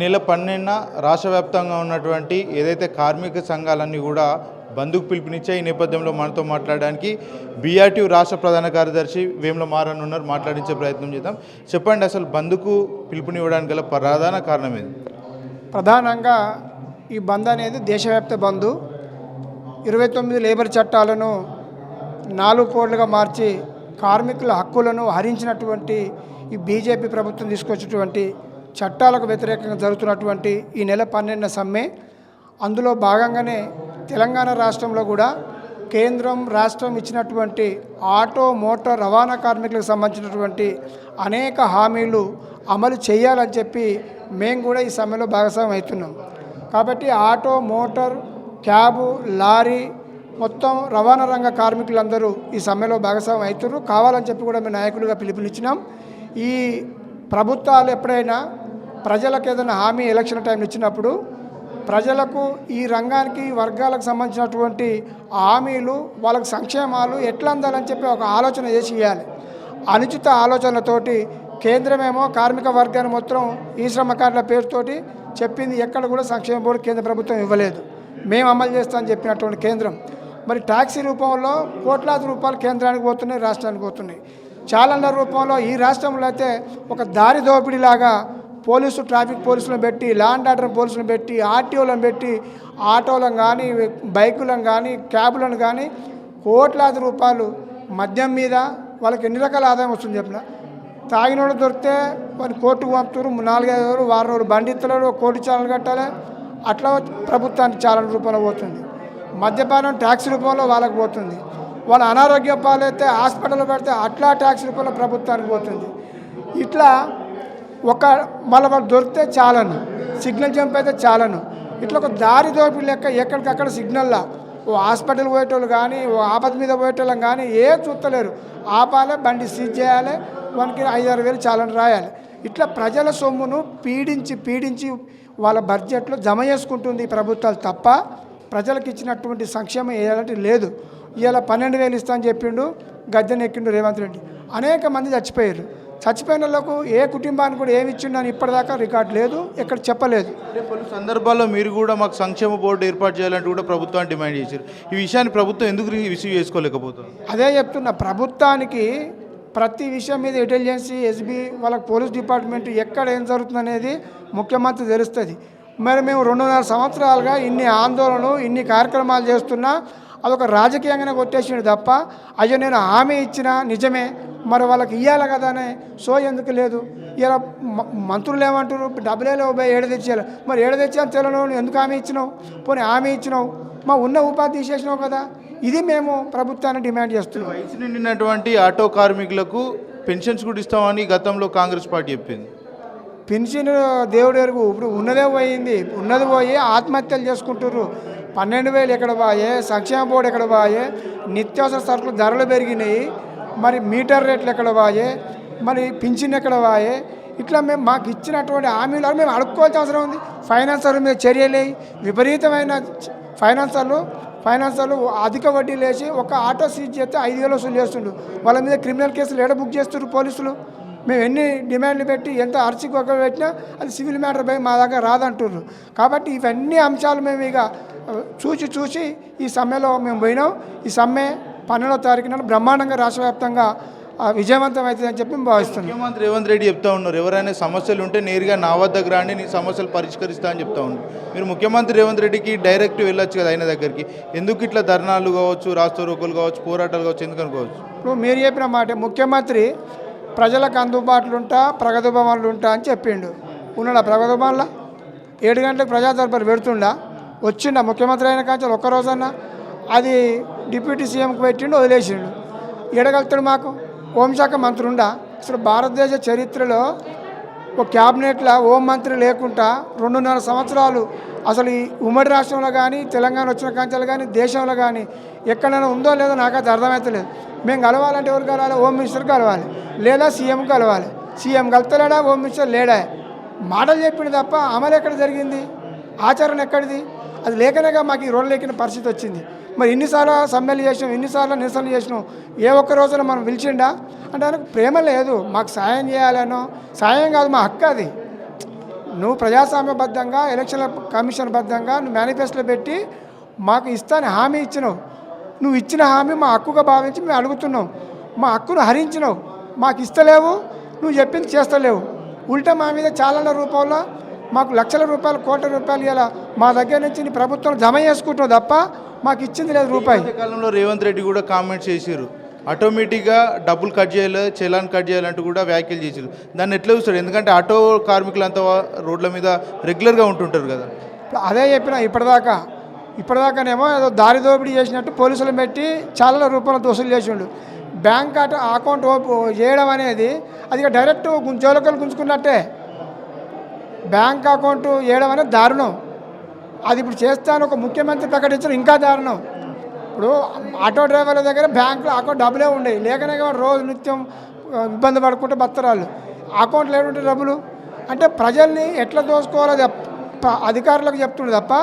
నెల 12న రాష్ట్ర వ్యాప్తంగా ఉన్నటువంటి ఏదైతే కార్మిక సంఘాలన్నీ కూడా బంద్కు పిలుపునిచ్చాయి. ఈ నేపథ్యంలో మనతో మాట్లాడడానికి బీఆర్టీ రాష్ట్ర ప్రధాన కార్యదర్శి వేముల మారన్ ఉన్నారు. మాట్లాడించే ప్రయత్నం చేద్దాం. చెప్పండి, అసలు బంద్కు పిలుపునివ్వడానికి గల ప్రధాన కారణం ఏంది? ప్రధానంగా ఈ బంద్ అనేది దేశవ్యాప్త బంద్. 29 లేబర్ చట్టాలను 4 కోడ్లుగా మార్చి కార్మికుల హక్కులను హరించినటువంటి ఈ బీజేపీ ప్రభుత్వం తీసుకొచ్చినటువంటి చట్టాలకు వ్యతిరేకంగా జరుగుతున్నటువంటి ఈ నెల 12న సమ్మె. అందులో భాగంగానే తెలంగాణ రాష్ట్రంలో కూడా కేంద్రం రాష్ట్రం ఇచ్చినటువంటి ఆటో మోటార్ రవాణా కార్మికులకు సంబంధించినటువంటి అనేక హామీలు అమలు చేయాలని చెప్పి మేము కూడా ఈ సమ్మెలో భాగస్వామ్యం అవుతున్నాం. కాబట్టి ఆటో మోటార్ క్యాబు లారీ మొత్తం రవాణా రంగ కార్మికులందరూ ఈ సమ్మెలో భాగస్వామ్యం అవుతున్నారు. కావాలని చెప్పి కూడా మేము నాయకులుగా పిలుపునిచ్చినాం. ఈ ప్రభుత్వాలు ఎప్పుడైనా ప్రజలకు ఏదైనా హామీ ఎలక్షన్ టైం ఇచ్చినప్పుడు ప్రజలకు ఈ రంగానికి వర్గాలకు సంబంధించినటువంటి హామీలు వాళ్ళకు సంక్షేమాలు ఎట్లా అందాలని చెప్పి ఒక ఆలోచన చేసి ఇవ్వాలి. అనుచిత ఆలోచనలతోటి కేంద్రమేమో కార్మిక వర్గాన్ని మొత్తం ఈ శ్రమ కార్డుల పేరుతోటి చెప్పింది. ఎక్కడ కూడా సంక్షేమ బోర్డు కేంద్ర ప్రభుత్వం ఇవ్వలేదు. మేము అమలు చేస్తామని చెప్పినటువంటి కేంద్రం మరి ట్యాక్సీ రూపంలో కోట్లాది రూపాయలు కేంద్రానికి పోతున్నాయి, రాష్ట్రానికి పోతున్నాయి. చాలన్ల రూపంలో ఈ రాష్ట్రంలో అయితే ఒక దారి దోపిడీలాగా ట్రాఫిక్ పోలీసులను పెట్టి, లా అండ్ ఆర్డర్ పోలీసులను పెట్టి, ఆర్టీఓలను పెట్టి, ఆటోలను కానీ బైకులను కానీ క్యాబులను కానీ కోట్లాది రూపాయలు మద్యం మీద వాళ్ళకి ఎన్ని రకాల ఆదాయం వస్తుంది చెప్పిన. తాగినోడు దొరికితే వాళ్ళు కోర్టుకు పంపుతారు, 4-5 రోజులు వారం రోజులు బండి ఇస్తలేడు, కోర్టు చాలన కట్టాలి. అట్లా ప్రభుత్వానికి చాలన రూపంలో పోతుంది. మద్యపానం ట్యాక్స్ రూపంలో వాళ్ళకి పోతుంది. వాళ్ళ అనారోగ్య పాలైతే హాస్పిటల్లో పెడితే అట్లా ట్యాక్స్ రూపంలో ప్రభుత్వానికి పోతుంది. ఇట్లా మళ్ళీ వాళ్ళు దొరికితే చాలను, సిగ్నల్ జంప్ అయితే చాలను. ఇట్లా ఒక దారి దోపిడి లెక్క ఎక్కడికక్కడ సిగ్నల్లా ఓ హాస్పిటల్ పోయేటోళ్ళు కానీ, ఓ ఆపద మీద పోయేటోళ్ళం కానీ చూస్తలేరు. ఆపాలి, బండి సీజ్ చేయాలి, వానికి 5-6 వేలు చాలని రాయాలి. ఇట్లా ప్రజల సొమ్మును పీడించి వాళ్ళ బడ్జెట్లో జమ చేసుకుంటుంది ఈ ప్రభుత్వాలు తప్ప ప్రజలకు ఇచ్చినటువంటి సంక్షేమం ఏదంటే లేదు. ఇవాళ 12,000 ఇస్తా అని చెప్పిండు, గద్దెనెక్కిండు రేవంత్ రెడ్డి. అనేక మంది చచ్చిపోయారు. చచ్చిపోయిన వాళ్ళకు ఏ కుటుంబానికి కూడా ఏమి ఇచ్చిండని ఇప్పటిదాకా రికార్డు లేదు, ఎక్కడ చెప్పలేదు. అంటే పలు సందర్భాల్లో మీరు కూడా మాకు సంక్షేమ బోర్డు ఏర్పాటు చేయాలంటూ కూడా ప్రభుత్వాన్ని డిమాండ్ చేశారు. ఈ విషయాన్ని ప్రభుత్వం ఎందుకు రిసీవ్ చేసుకోలేకపోతుంది? అదే చెప్తున్నా, ప్రభుత్వానికి ప్రతి విషయం మీద ఇంటెలిజెన్సీ, ఎస్బీ, వాళ్ళకి పోలీస్ డిపార్ట్మెంట్ ఎక్కడ ఏం జరుగుతుంది అనేది ముఖ్యమంత్రి తెలుస్తుంది. మరి మేము 2.5 సంవత్సరాలుగా ఇన్ని ఆందోళనలు, ఇన్ని కార్యక్రమాలు చేస్తున్నా అదొక రాజకీయంగానే కొట్టేసిండు తప్ప అయ్యో నేను హామీ ఇచ్చినా నిజమే, మరి వాళ్ళకి ఇవ్వాలి కదా అనే సో ఎందుకు లేదు. ఇలా మంత్రులు ఏమంటారు, డబ్బులే పోయి 7 తెచ్చేయాలి. మరి 7 తెచ్చాను తెలంగాణ ఎందుకు హామీ ఇచ్చినావు? పోనీ హామీ ఇచ్చినావు, మా ఉన్న ఉపాధి తీసేసినావు కదా. ఇది మేము ప్రభుత్వాన్ని డిమాండ్ చేస్తున్నాం. వయసు నిండినటువంటి ఆటో కార్మికులకు పెన్షన్స్ కూడా ఇస్తామని గతంలో కాంగ్రెస్ పార్టీ చెప్పింది. పెన్షన్ దేవుడు ఎరుగు. ఇప్పుడు ఉన్నదే పోయి ఆత్మహత్యలు చేసుకుంటున్నారు. 12,000 ఎక్కడ పోయే, సంక్షేమ బోర్డు ఎక్కడ పోయే, నిత్యావసర సరుకులు ధరలు పెరిగినాయి, మరి మీటర్ రేట్లు ఎక్కడ పోయే, మరి పింఛన్ ఎక్కడ పోయే. ఇట్లా మాకు ఇచ్చినటువంటి హామీలు మేము అడుక్కోవాల్సిన అవసరం ఉంది. ఫైనాన్సర్ల మీద చర్యలే, విపరీతమైన ఫైనాన్సర్లు అధిక వడ్డీ లేచి ఒక ఆటో సీజ్ చేస్తే 5,000 వసూలు చేస్తుండ్రు. వాళ్ళ మీద క్రిమినల్ కేసులు బుక్ చేస్తున్నారు పోలీసులు. మేము ఎన్ని డిమాండ్లు పెట్టి ఎంత అర్చికి ఒక పెట్టినా అది సివిల్ మ్యాటర్ పోయి మా దగ్గర రాదంటున్నారు. కాబట్టి ఇవన్నీ అంశాలు మేము ఇక చూసి ఈ సమ్మెలో మేము పోయినాం. ఈ సమ్మె 12వ తారీఖున బ్రహ్మాండంగా రాష్ట్ర వ్యాప్తంగా విజయవంతం అవుతుందని చెప్పి భావిస్తున్నాం. ముఖ్యమంత్రి రేవంత్ రెడ్డి చెప్తా ఉన్నారు, ఎవరైనా సమస్యలు ఉంటే నేరుగా నా వద్దకు రాండి, నీ సమస్యలు పరిష్కరిస్తా అని చెప్తా ఉన్నారు. మీరు ముఖ్యమంత్రి రేవంత్ రెడ్డికి డైరెక్ట్ వెళ్ళొచ్చు కదా ఆయన దగ్గరికి. ఎందుకు ఇట్లా ధర్నాలు కావచ్చు, రాస్తారోకోలు కావచ్చు, పోరాటాలు కావచ్చు, ఎందుకు అనుకోవచ్చు? ఇప్పుడు మీరు చెప్పిన మాట, ముఖ్యమంత్రి ప్రజలకు అందుబాటులో ఉంటా, ప్రగతి భవన్లు ఉంటా అని చెప్పిండు. ఉన్నాడా ప్రగతి భవన్లో? 7 గంటలకు ప్రజా దర్బారు పెడుతుండా? వచ్చిండా ముఖ్యమంత్రి అయిన కాంచాలి ఒక్కరోజన్నా? అది డిప్యూటీ సీఎంకి పెట్టిండు, వదిలేసిండు. ఎడగలుగుతాడు మాకు? హోంశాఖ మంత్రి ఉండా? అసలు భారతదేశ చరిత్రలో ఒక క్యాబినెట్లో హోం మంత్రి లేకుండా 2.5 సంవత్సరాలు అసలు ఈ ఉమ్మడి రాష్ట్రంలో కానీ, తెలంగాణ వచ్చిన కాంచాలు కానీ, దేశంలో కానీ ఎక్కడైనా ఉందో లేదో నాకైతే అర్థమవుతలేదు. మేము కలవాలంటే ఎవరు కలవాలి? హోమ్ మినిస్టర్ కలవాలి, లేదా సీఎం కలవాలి. సీఎం కలుతలేడా, హోమ్ మినిస్టర్ లేడా? మాటలు చెప్పింది తప్ప అమలు ఎక్కడ జరిగింది? ఆచరణ ఎక్కడిది? అది లేకనేగా మాకు ఈ రోడ్లు ఎక్కిన పరిస్థితి వచ్చింది. మరి ఇన్నిసార్లు సమ్మెలు చేసినాం, ఇన్నిసార్లు నిరసనలు చేసినాం, ఏ ఒక్క రోజున మనం పిలిచిండా అంటే ఆయనకు ప్రేమ లేదు. మాకు సాయం చేయాలనో, సాయం కాదు మా హక్కు అది. నువ్వు ప్రజాస్వామ్యబద్ధంగా ఎలక్షన్ల కమిషన్ బద్ధంగా నువ్వు మేనిఫెస్టోలో పెట్టి మాకు ఇస్తాను హామీ ఇచ్చినావు. నువ్వు ఇచ్చిన హామీ మా హక్కుగా భావించి మేము అడుగుతున్నాం. మా హక్కును హరించినావు, మాకు ఇస్తలేవు, నువ్వు చెప్పింది చేస్తలేవు. ఉల్టా మా మీద చాలన రూపంలో మాకు లక్షల రూపాయలు, కోట్ల రూపాయలు ఇలా మా దగ్గర నుంచి నీ ప్రభుత్వం జమ చేసుకుంటున్నావు తప్ప మాకు ఇచ్చింది లేదు రూపాయి. కాలంలో రేవంత్ రెడ్డి కూడా కామెంట్స్ చేసారు, ఆటోమేటిక్గా డబ్బులు కట్ చేయాలి, చలాన్ కట్ చేయాలంటూ కూడా వ్యాఖ్యలు చేసారు. దాన్ని ఎట్లా చూస్తారు? ఎందుకంటే ఆటో కార్మికులంతా రోడ్ల మీద రెగ్యులర్గా ఉంటుంటారు కదా. అదే చెప్పిన ఇప్పటిదాకానేమో ఏదో దారి దోపిడీ చేసినట్టు పోలీసులు పెట్టి చాలా రూపాయలు వసూలు చేసిండు. బ్యాంక్ అకౌంట్ చేయడం అనేది అది డైరెక్ట్ జోలకలు గుంజుకున్నట్టే. బ్యాంక్ అకౌంట్ చేయడం అనేది దారుణం. అది ఇప్పుడు చేస్తాను ఒక ముఖ్యమంత్రి ప్రకటించడం ఇంకా దారుణం. ఇప్పుడు ఆటో డ్రైవర్ల దగ్గర బ్యాంకులో అకౌంట్ డబ్బులే ఉండేవి, లేకనే రోజు నిత్యం ఇబ్బంది పడుకుంటే బతరాళ్ళు. అకౌంట్లో ఏముంటే డబ్బులు అంటే ప్రజల్ని ఎట్లా దోసుకోవాలో అధికారులకు చెప్తుండే తప్ప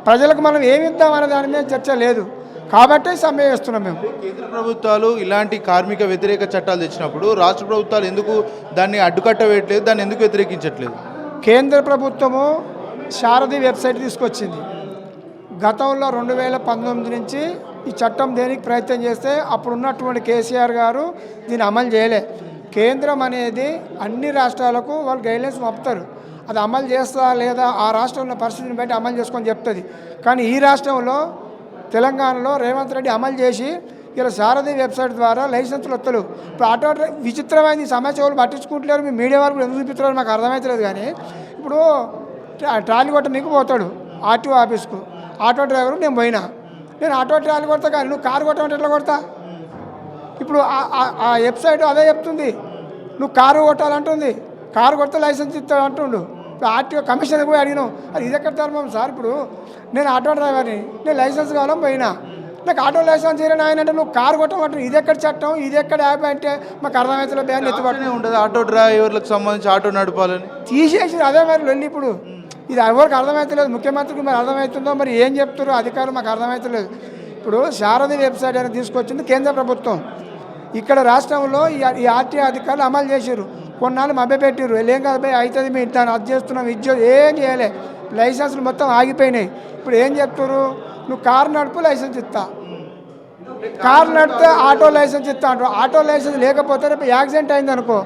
ప్రజలకు మనం ఏమి ఇద్దామనే దాని మీద చర్చ లేదు. కాబట్టి సమ్మె చేస్తున్నాం మేము. కేంద్ర ప్రభుత్వాలు ఇలాంటి కార్మిక వ్యతిరేక చట్టాలు తెచ్చినప్పుడు రాష్ట్ర ప్రభుత్వాలు ఎందుకు దాన్ని అడ్డుకట్ట వేయట్లేదు, దాన్ని ఎందుకు వ్యతిరేకించట్లేదు? కేంద్ర ప్రభుత్వము శారది వెబ్సైట్ తీసుకొచ్చింది. గతంలో 2019 నుంచి ఈ చట్టం దేనికి ప్రయత్నం చేస్తే అప్పుడున్నటువంటి కేసీఆర్ గారు దీన్ని అమలు చేయలే. కేంద్రం అనేది అన్ని రాష్ట్రాలకు వాళ్ళు గైడ్లైన్స్ పంపుతారు, అది అమలు చేస్తా లేదా ఆ రాష్ట్రంలో పరిస్థితిని బట్టి అమలు చేసుకొని చెప్తుంది. కానీ ఈ రాష్ట్రంలో తెలంగాణలో రేవంత్ రెడ్డి అమలు చేసి ఇలా శారది వెబ్సైట్ ద్వారా లైసెన్సులు వస్తలు. ఇప్పుడు ఆటో విచిత్రమైన సమస్య వాళ్ళు పట్టించుకుంటలేరు. మీ మీడియా వాళ్ళు ఎందుకు చూపిస్తున్నారు మాకు అర్థమవుతలేదు. కానీ ఇప్పుడు ట్రాలీ కొట్ట నీకు పోతాడు ఆర్టీఓ ఆఫీస్కు, ఆటో డ్రైవరు నేను పోయినా, నేను ఆటో ట్రాలీ కొడతా కానీ నువ్వు కారు కొట్టమంటే ఎట్లా కొడతా? ఇప్పుడు ఆ వెబ్సైట్ అదే చెప్తుంది, నువ్వు కారు కొట్టాలంటుంది, కారు కొడితే లైసెన్స్ ఇస్తాడు అంటుండు. ఇప్పుడు ఆర్టీఓ కమిషనర్ పోయి అడిగినావు, అది ఇది ఎక్కడ ధర్మం సార్? ఇప్పుడు నేను ఆటో డ్రైవర్ని, నేను లైసెన్స్ కావాలని పోయినా, నాకు ఆటో లైసెన్స్ చేయని ఆయన అంటే నువ్వు కారు కొట్టమంటారు, ఇది ఎక్కడ చట్టం, ఇది ఎక్కడ యాప్ అంటే మాకు అర్థమవుతుంది. బ్యాన్ ఎత్తుపట్టినే ఉంటుంది ఆటో డ్రైవర్లకు సంబంధించి ఆటో నడపాలని తీసేసి అదే మరి వెళ్ళి. ఇప్పుడు ఇది ఎవరికి అర్థమవుతలేదు, ముఖ్యమంత్రికి మరి అర్థమవుతుందో మరి ఏం చెప్తారో అధికారులు మాకు అర్థమవుతలేదు. ఇప్పుడు శారది వెబ్సైట్ అనేది తీసుకొచ్చింది కేంద్ర ప్రభుత్వం. ఇక్కడ రాష్ట్రంలో ఈ ఆర్టీఐ అధికారులు అమలు చేశారు. కొన్నాళ్ళు మభ్యపెట్టారు, ఏం కాదు పోయి అవుతుంది మీ దాన్ని అది చేస్తున్నాం ఇది ఏం చేయలే, లైసెన్సులు మొత్తం ఆగిపోయినాయి. ఇప్పుడు ఏం చెప్తారు, నువ్వు కారు నడుపు లైసెన్స్ ఇస్తా, కారు నడిపితే ఆటో లైసెన్స్ ఇస్తా అంటారు. ఆటో లైసెన్స్ లేకపోతే రేపు యాక్సిడెంట్ అయింది అనుకో,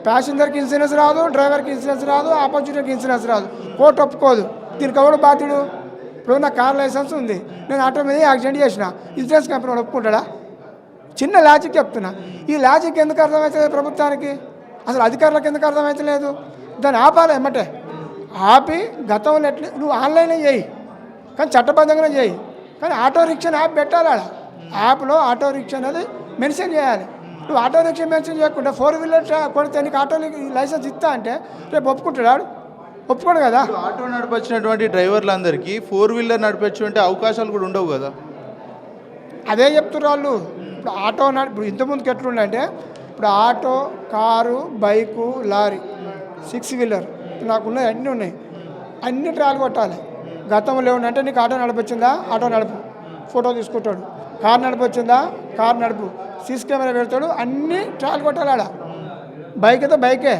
ప్యాసింజర్కి ఇన్సూరెన్స్ రాదు, డ్రైవర్కి ఇన్సూరెన్స్ రాదు, ఆపోజిట్కి ఇన్సూరెన్స్ రాదు, కోర్టు ఒప్పుకోదు. దీనికి ఎవడు బాధ్యుడు? ఇప్పుడు నా కార్ లైసెన్స్ ఉంది, నేను ఆటో మీద యాక్సిడెంట్ చేసిన, ఇన్సూరెన్స్ కంపెనీ వాడు ఒప్పుకుంటాడా? చిన్న లాజిక్ చెప్తున్నా. ఈ లాజిక్ ఎందుకు అర్థమవుతుంది ప్రభుత్వానికి, అసలు అధికారులకు ఎందుకు అర్థమవుతలేదు? దాన్ని ఆపాలి ఎమ్మటే. ఆపి గతంలో ఎట్లా నువ్వు ఆన్లైన్లో చేయి, కానీ చట్టబద్ధంగానే చేయి. కానీ ఆటో రిక్షా యాప్ పెట్టాలి, ఆడ యాప్లో ఆటో రిక్షా అనేది మెన్షన్ చేయాలి. నువ్వు ఆటో రిక్షా మెన్షన్ చేయకుండా 4 వీలర్ కొడితే నీకు ఆటో లైసెన్స్ ఇస్తా అంటే రేపు ఒప్పుకుంటాడు? ఒప్పుకోడు కదా. ఆటో నడిపించినటువంటి డ్రైవర్లందరికీ 4 వీలర్ నడిపించే అవకాశాలు కూడా ఉండవు కదా. అదే చెప్తున్నారు వాళ్ళు. ఇప్పుడు ఆటో ఇప్పుడు ఇంతకుముందుకు ఎట్లుండంటే, ఇప్పుడు auto, car, bike, lorry, 6 wheeler నాకున్నాయి, అన్నీ ఉన్నాయి, అన్ని ట్రాలు కొట్టాలి. గతంలో ఏమంటే నీకు ఆటో నడిపొచ్చిందా, ఆటో నడుపు, ఫోటో తీసుకుంటాడు. కారు నడిపొచ్చిందా, కారు నడుపు, సీసీ కెమెరా పెడతాడు, అన్నీ ట్రాలు కొట్టాలి. ఆడ బైక్ అయితే బైకే,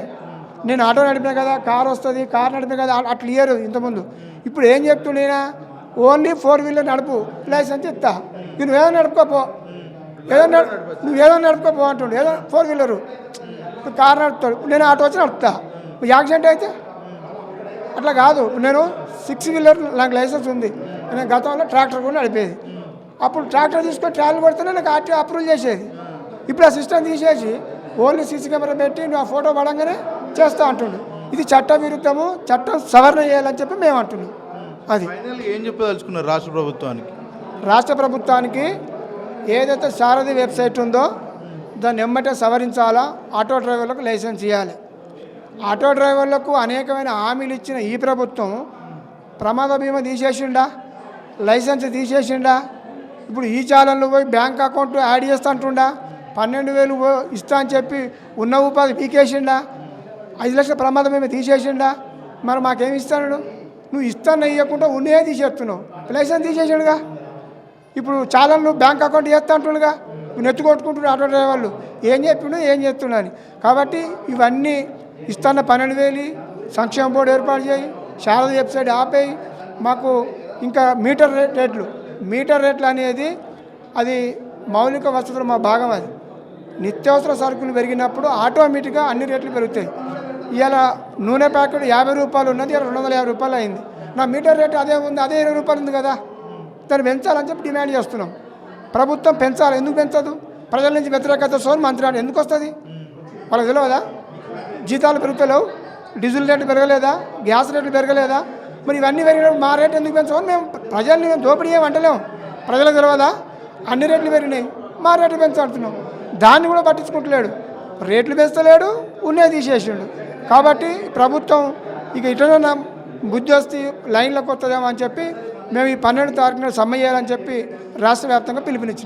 నేను ఆటో నడిపినా కదా, కారు వస్తుంది, కారు నడిపినా కదా, అట్లా ఇయ్యరు ఇంతకుముందు. ఇప్పుడు ఏం చెప్తుండేనా, ఓన్లీ 4 వీలర్ నడుపు, లైసెన్స్ ఇస్తా, నువ్వు ఏదో నడుపుకోపో, నువ్వు ఏదో నడుపుకోపో అంటుండు. ఏదో 4 వీలరు కారు నడుపుతాడు, నేను ఆటో వచ్చి నడుపుతా, యాక్సిడెంట్ అయితే అట్లా కాదు. నేను 6 వీలర్ నాకు లైసెన్స్ ఉంది, నేను గతంలో ట్రాక్టర్ కూడా నడిపేది. అప్పుడు ట్రాక్టర్ తీసుకొని ట్రావెల్ కొడితేనే నాకు ఆర్టీఓ అప్రూవల్ చేసేది. ఇప్పుడు ఆ సిస్టమ్ తీసేసి ఓన్లీ సీసీ కెమెరా పెట్టి నువ్వు ఆ ఫోటో పడంగానే చేస్తా అంటుండు. ఇది చట్ట విరుద్ధము, చట్టం సవరణ చేయాలని చెప్పి మేము అంటున్నాం. అది ఏం చెప్పదలుచుకున్నారు రాష్ట్ర ప్రభుత్వానికి? రాష్ట్ర ప్రభుత్వానికి ఏదైతే శారది వెబ్సైట్ ఉందో దాన్ని ఎమ్మటే సవరించాలా, ఆటో డ్రైవర్లకు లైసెన్స్ ఇవ్వాలి. ఆటో డ్రైవర్లకు అనేకమైన హామీలు ఇచ్చిన ఈ ప్రభుత్వం ప్రమాద బీమా తీసేసిండా, లైసెన్స్ తీసేసిండా, ఇప్పుడు ఈ చాలన్లు పోయి బ్యాంక్ అకౌంట్ యాడ్ చేస్తా అంటుండా, 12,000 ఇస్తా అని చెప్పి ఉన్న ఉపాధి పీకేసిండా, 5 లక్షల ప్రమాద బీమా తీసేసిండా. మరి మాకేమి ఇస్తాడు? నువ్వు ఇస్తాను ఇవ్వకుండా ఉన్నే తీసేస్తున్నావు, లైసెన్స్ తీసేసాడుగా. ఇప్పుడు చాలన్లు బ్యాంక్ అకౌంట్ చేస్తా అంటుండగా, నువ్వు నెత్తుకొట్టుకుంటున్నాడు ఆటో డ్రైవర్లు, ఏం చెప్పిండు ఏం చేస్తున్నాను. కాబట్టి ఇవన్నీ ఇస్తాన్న 12,000 సంక్షేమ బోర్డు ఏర్పాటు చేయి, శారద వెబ్సైట్ ఆపేయి, మాకు ఇంకా మీటర్ రేట్లు అనేది అది మౌలిక వసతులు మా భాగం. అది నిత్యావసర సరుకులు పెరిగినప్పుడు ఆటోమేటిక్గా అన్ని రేట్లు పెరుగుతాయి. ఇవాళ నూనె ప్యాకెట్ 50 రూపాయలు ఉన్నది, ఇలా 250 రూపాయలు అయింది. నా మీటర్ రేటు అదే ఉంది, అదే 20 రూపాయలు ఉంది కదా, దాన్ని పెంచాలని చెప్పి డిమాండ్ చేస్తున్నాం. ప్రభుత్వం పెంచాలి, ఎందుకు పెంచదు? ప్రజల నుంచి వ్యతిరేకత సోన్ మంత్రి ఎందుకు వస్తుంది? వాళ్ళకి తెలియదా? జీతాలు పెరుగుతలేవు, డీజిల్ రేట్లు పెరగలేదా, గ్యాస్ రేట్లు పెరగలేదా? మరి ఇవన్నీ పెరిగినప్పుడు మా రేటు ఎందుకు పెంచమని మేము దోపిడీ ఏమంటలేము. ప్రజలకు తెలియదా? అన్ని రేట్లు పెరిగినాయి, మా రేట్లు పెంచాడుతున్నాం. దాన్ని కూడా పట్టించుకుంటలేడు, రేట్లు పెంచలేడు, ఉన్నే తీసేసిండు. కాబట్టి ప్రభుత్వం ఇక ఇటన బుద్ధి వస్తే లైన్లోకి వస్తుందేమో అని చెప్పి మేము ఈ 12వ తారీఖున సమ్మె చేయాలని చెప్పి రాష్ట్ర వ్యాప్తంగా పిలుపునిచ్చినాం.